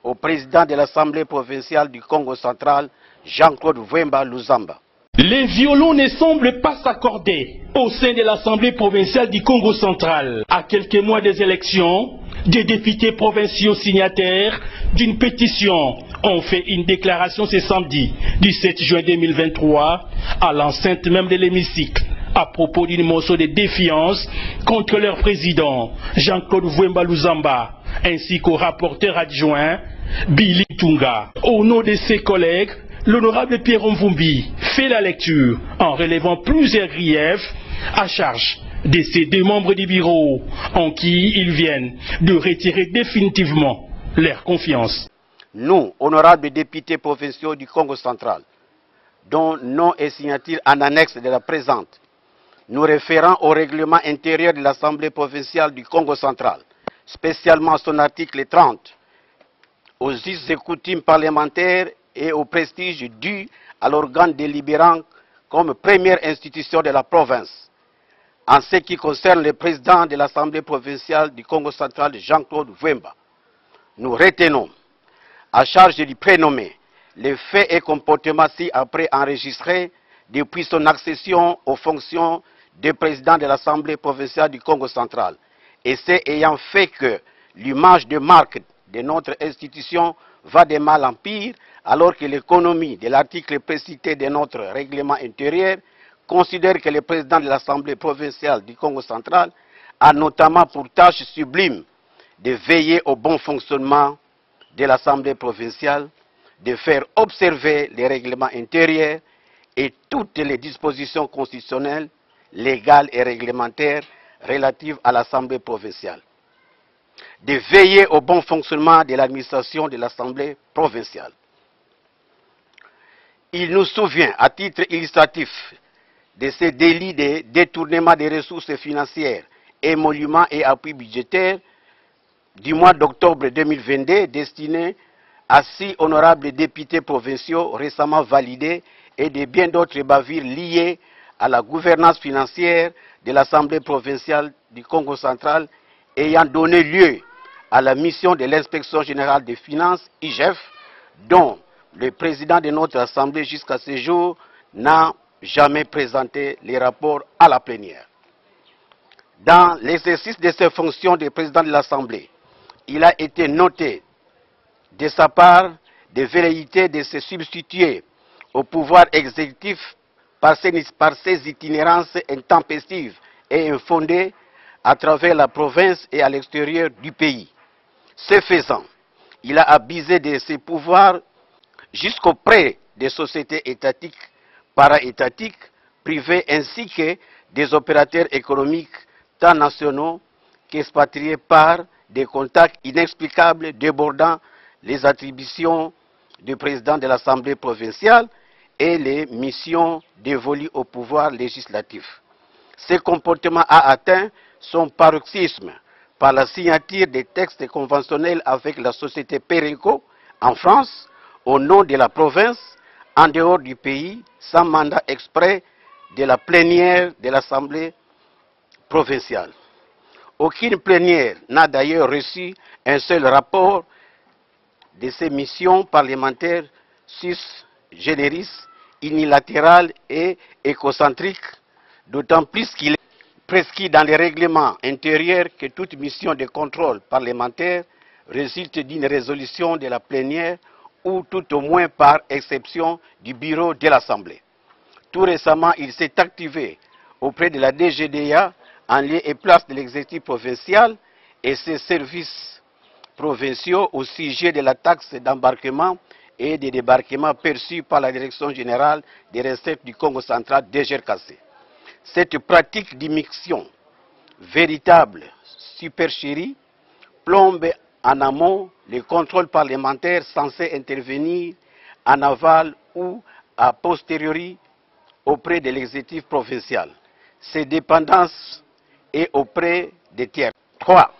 au président de l'Assemblée provinciale du Congo central, Jean-Claude Vwemba Luzamba. Les violons ne semblent pas s'accorder au sein de l'Assemblée provinciale du Congo central. À quelques mois des élections, des députés provinciaux signataires d'une pétition ont fait une déclaration ce samedi, du 7 juin 2023, à l'enceinte même de l'hémicycle, à propos d'une motion de défiance contre leur président, Jean-Claude Vwemba Luzamba, ainsi qu'au rapporteur adjoint, Billy Tunga. Au nom de ses collègues, l'honorable Pierre Mvumbi fait la lecture en relevant plusieurs griefs à charge de ces deux membres du bureau en qui ils viennent de retirer définitivement leur confiance. Nous, honorables députés provinciaux du Congo central, dont nom et signature en annexe de la présente, nous référant au règlement intérieur de l'Assemblée provinciale du Congo central, spécialement son article 30, aux us et coutumes parlementaires et au prestige dû à l'organe délibérant comme première institution de la province. En ce qui concerne le président de l'Assemblée provinciale du Congo central, Jean-Claude Vwemba, nous retenons à charge de lui prénommer les faits et comportements ci-après enregistrés depuis son accession aux fonctions de président de l'Assemblée provinciale du Congo central, et c'est ayant fait que l'image de marque de notre institution va de mal en pire, alors que l'économie de l'article précité de notre règlement intérieur considère que le président de l'Assemblée provinciale du Congo central a notamment pour tâche sublime de veiller au bon fonctionnement de l'Assemblée provinciale, de faire observer les règlements intérieurs et toutes les dispositions constitutionnelles, légales et réglementaires relatives à l'Assemblée provinciale, de veiller au bon fonctionnement de l'administration de l'Assemblée provinciale. Il nous souvient, à titre illustratif, de ces délits de détournement des ressources financières, émoluments et appuis budgétaires du mois d'octobre 2022 destinés à 6 honorables députés provinciaux récemment validés et de bien d'autres bavures liées à la gouvernance financière de l'Assemblée provinciale du Congo central ayant donné lieu à la mission de l'inspection générale des finances, IGF, dont le président de notre Assemblée jusqu'à ce jour n'a jamais présenté les rapports à la plénière. Dans l'exercice de ses fonctions de président de l'Assemblée, il a été noté de sa part des velléités de se substituer au pouvoir exécutif par ses itinérances intempestives et infondées à travers la province et à l'extérieur du pays. Ce faisant, il a abusé de ses pouvoirs jusqu'auprès des sociétés étatiques, para-étatiques, privées ainsi que des opérateurs économiques tant nationaux qu'expatriés par des contacts inexplicables débordant les attributions du président de l'Assemblée provinciale et les missions dévolues au pouvoir législatif. Ce comportement a atteint son paroxysme par la signature des textes conventionnels avec la société Perenco en France, au nom de la province, en dehors du pays, sans mandat exprès de la plénière de l'Assemblée provinciale. Aucune plénière n'a d'ailleurs reçu un seul rapport de ces missions parlementaires sus generis, unilatérales et écocentriques, d'autant plus qu'il est prescrit dans les règlements intérieurs que toute mission de contrôle parlementaire résulte d'une résolution de la plénière ou tout au moins par exception du bureau de l'Assemblée. Tout récemment, il s'est activé auprès de la DGDA en lieu et place de l'exécutif provincial et ses services provinciaux au sujet de la taxe d'embarquement et des débarquements perçus par la Direction générale des recettes du Congo central, DGRKC. Cette pratique d'immixtion, véritable supercherie, plombe en amont les contrôles parlementaires censés intervenir en aval ou a posteriori auprès de l'exécutif provincial. Ces dépendances et auprès des tiers. 3.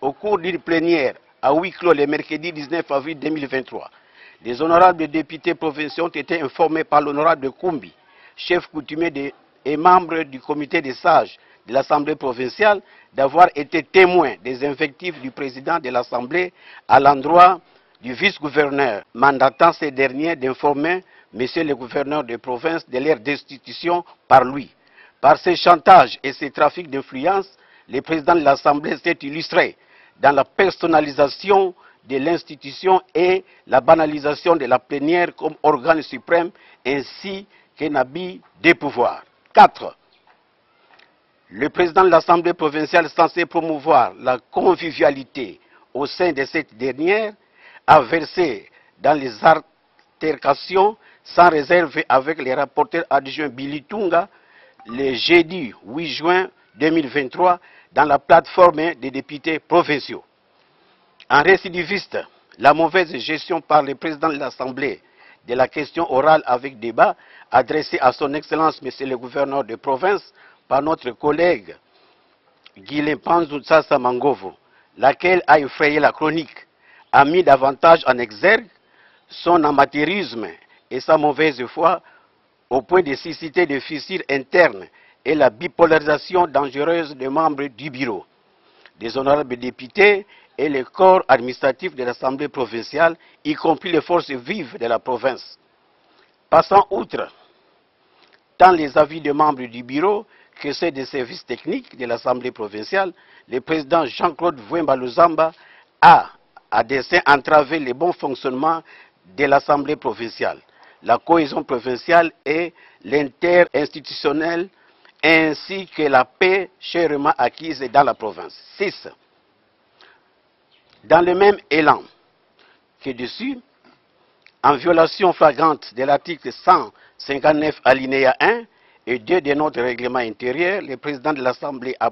Au cours d'une plénière à huis clos le mercredi 19 avril 2023, les honorables députés provinciaux ont été informés par l'honorable Koumbi, chef coutumier et membre du comité des sages de l'Assemblée provinciale, d'avoir été témoin des invectives du président de l'Assemblée à l'endroit du vice-gouverneur, mandatant ces derniers d'informer M. le gouverneur de province de leur destitution par lui. Par ces chantages et ces trafics d'influence, le président de l'Assemblée s'est illustré dans la personnalisation de l'institution et la banalisation de la plénière comme organe suprême ainsi qu'un habit des pouvoirs. 4. Le président de l'Assemblée provinciale censé promouvoir la convivialité au sein de cette dernière a versé dans les altercations sans réserve avec les rapporteurs adjoints Billy Tunga le jeudi 8 juin 2023 dans la plateforme des députés provinciaux. En récidiviste, la mauvaise gestion par le président de l'Assemblée de la question orale avec débat adressée à son Excellence Monsieur le gouverneur de province par notre collègue Guilhem Panzou Tsassa Mangovo, laquelle a effrayé la chronique, a mis davantage en exergue son amateurisme et sa mauvaise foi au point de susciter des fissures internes et la bipolarisation dangereuse des membres du bureau, des honorables députés et le corps administratif de l'Assemblée provinciale, y compris les forces vives de la province. Passant outre tant les avis des membres du bureau que ceux des services techniques de l'Assemblée provinciale, le président Jean-Claude Vwemba Luzamba a, à dessein, entravé le bon fonctionnement de l'Assemblée provinciale, la cohésion provinciale et l'interinstitutionnel, ainsi que la paix chèrement acquise dans la province. 6. Dans le même élan que dessus, en violation flagrante de l'article 159 alinéa 1 et 2 de notre règlement intérieur, le président de l'Assemblée a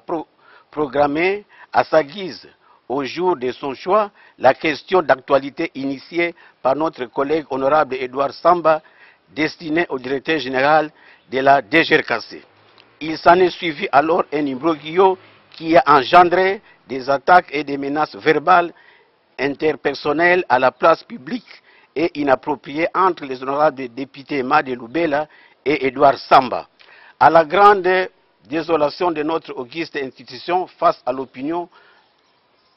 programmé à sa guise, au jour de son choix, la question d'actualité initiée par notre collègue honorable Edouard Samba, destinée au directeur général de la DGRKC. Il s'en est suivi alors un imbroglio qui a engendré des attaques et des menaces verbales interpersonnelles à la place publique et inappropriées entre les honorables députés Made Loubela et Edouard Samba. À la grande désolation de notre auguste institution face à l'opinion,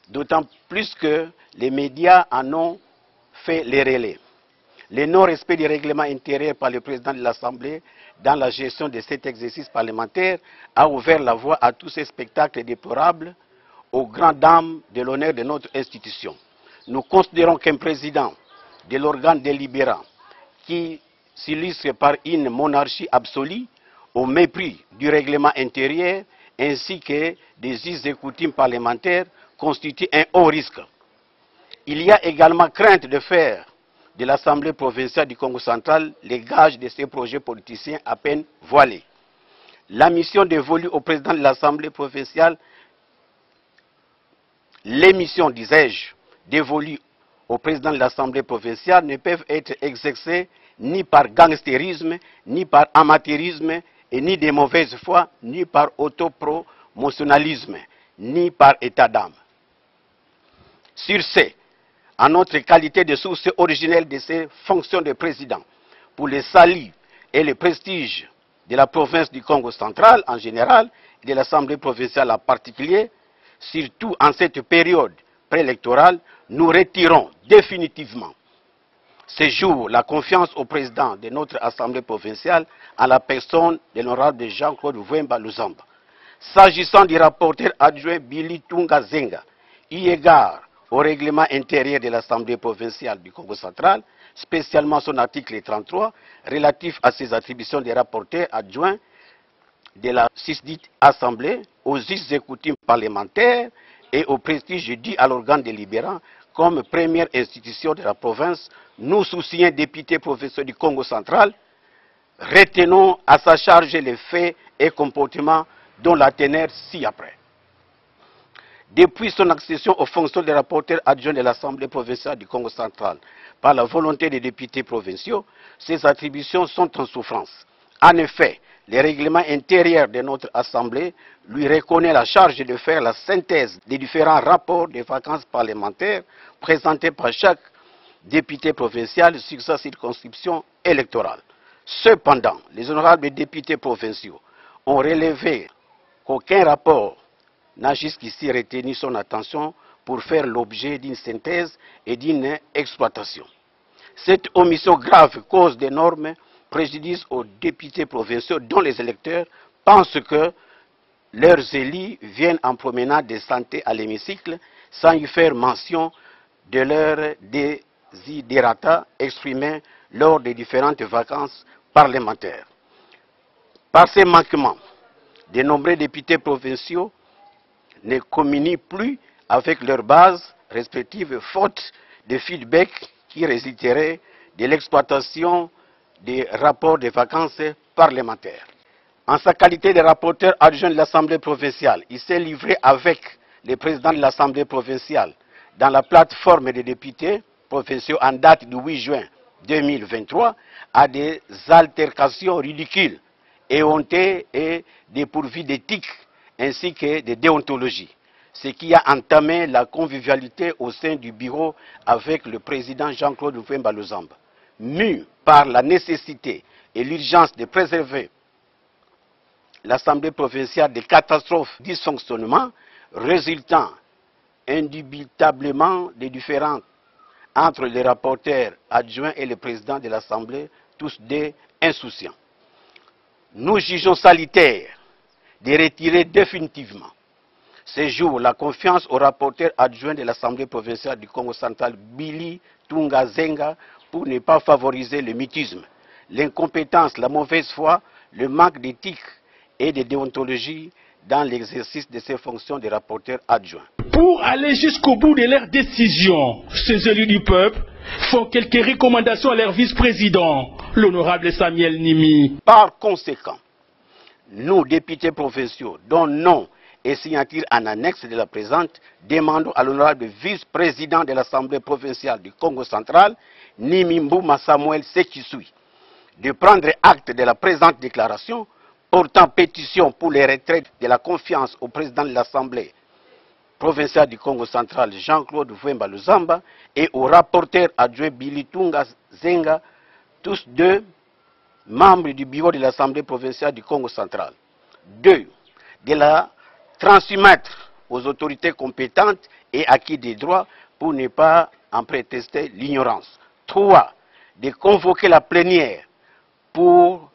d'autant plus que les médias en ont fait les relais. Le non-respect du règlement intérieur par le président de l'Assemblée dans la gestion de cet exercice parlementaire a ouvert la voie à tous ces spectacles déplorables aux grandes dames de l'honneur de notre institution. Nous considérons qu'un président de l'organe délibérant qui s'illustre par une monarchie absolue au mépris du règlement intérieur ainsi que des us et coutumes parlementaires constitue un haut risque. Il y a également crainte de faire de l'Assemblée provinciale du Congo central les gages de ces projets politiciens à peine voilés. La mission dévolue au président de l'Assemblée provinciale, les missions, disais-je, dévolues au président de l'Assemblée provinciale ne peuvent être exercées ni par gangstérisme, ni par amateurisme, et ni de mauvaise foi, ni par autopromotionnalisme, ni par état d'âme. Sur ce, en notre qualité de source originelle de ces fonctions de président, pour le salut et le prestige de la province du Congo central en général, et de l'Assemblée provinciale en particulier, surtout en cette période préélectorale, nous retirons définitivement ce jour la confiance au président de notre Assemblée provinciale en la personne de l'honorable Jean-Claude Vwemba Luzamba. S'agissant du rapporteur adjoint Billy Tunga Zenga, eu égard au règlement intérieur de l'Assemblée provinciale du Congo central, spécialement son article 33, relatif à ses attributions de rapporteur adjoint de la susdite Assemblée, aux us et coutumes parlementaires et au prestige dû à l'organe délibérant comme première institution de la province, nous, soucieux députés provinciaux du Congo central, retenons à sa charge les faits et comportements dont la teneur ci-après. Depuis son accession aux fonctions de rapporteur adjoint de l'Assemblée provinciale du Congo central par la volonté des députés provinciaux, ses attributions sont en souffrance. En effet, le règlement intérieur de notre Assemblée lui reconnaît la charge de faire la synthèse des différents rapports de vacances parlementaires présentés par chaque député provincial sur sa circonscription électorale. Cependant, les honorables députés provinciaux ont relevé qu'aucun rapport n'a jusqu'ici retenu son attention pour faire l'objet d'une synthèse et d'une exploitation. Cette omission grave cause d'énormes préjudices aux députés provinciaux dont les électeurs pensent que leurs élus viennent en promenade de santé à l'hémicycle sans y faire mention de leurs desiderata exprimés lors des différentes vacances parlementaires. Par ces manquements, de nombreux députés provinciaux ne communient plus avec leurs bases respectives faute de feedback qui résulterait de l'exploitation des rapports de vacances parlementaires. En sa qualité de rapporteur adjoint de l'Assemblée provinciale, il s'est livré avec le président de l'Assemblée provinciale dans la plateforme des députés provinciaux en date du 8 juin 2023 à des altercations ridicules et honteuses et dépourvues d'éthique ainsi que de déontologie, ce qui a entamé la convivialité au sein du bureau avec le président Jean-Claude Mouemba Luzamba. Mu par la nécessité et l'urgence de préserver l'Assemblée provinciale des catastrophes dysfonctionnement résultant indubitablement des différends entre les rapporteurs adjoints et le président de l'Assemblée, tous des insouciants. Nous jugeons salutaire de retirer définitivement ce jour la confiance au rapporteur adjoint de l'Assemblée provinciale du Congo central, Billy Tunga Zenga, pour ne pas favoriser le mutisme, l'incompétence, la mauvaise foi, le manque d'éthique et de déontologie dans l'exercice de ses fonctions de rapporteur adjoint. Pour aller jusqu'au bout de leur décision, ces élus du peuple font quelques recommandations à leur vice-président, l'honorable Samuel Nimi. Par conséquent, nous, députés provinciaux, dont nom et signature en annexe de la présente, demandons à l'honorable vice-président de l'Assemblée provinciale du Congo central, Nimi Mbouma Samuel Sekisui, de prendre acte de la présente déclaration portant pétition pour les retraites de la confiance au président de l'Assemblée provinciale du Congo central, Jean-Claude Mouemba Luzamba, et au rapporteur adjoint Billy Tunga Zenga, tous deux membres du bureau de l'Assemblée provinciale du Congo central. 2. De la transmettre aux autorités compétentes et acquis des droits pour ne pas en prétester l'ignorance. 3. De convoquer la plénière pour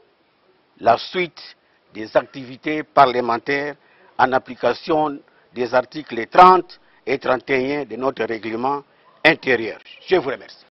la suite des activités parlementaires en application des articles 30 et 31 de notre règlement intérieur. Je vous remercie.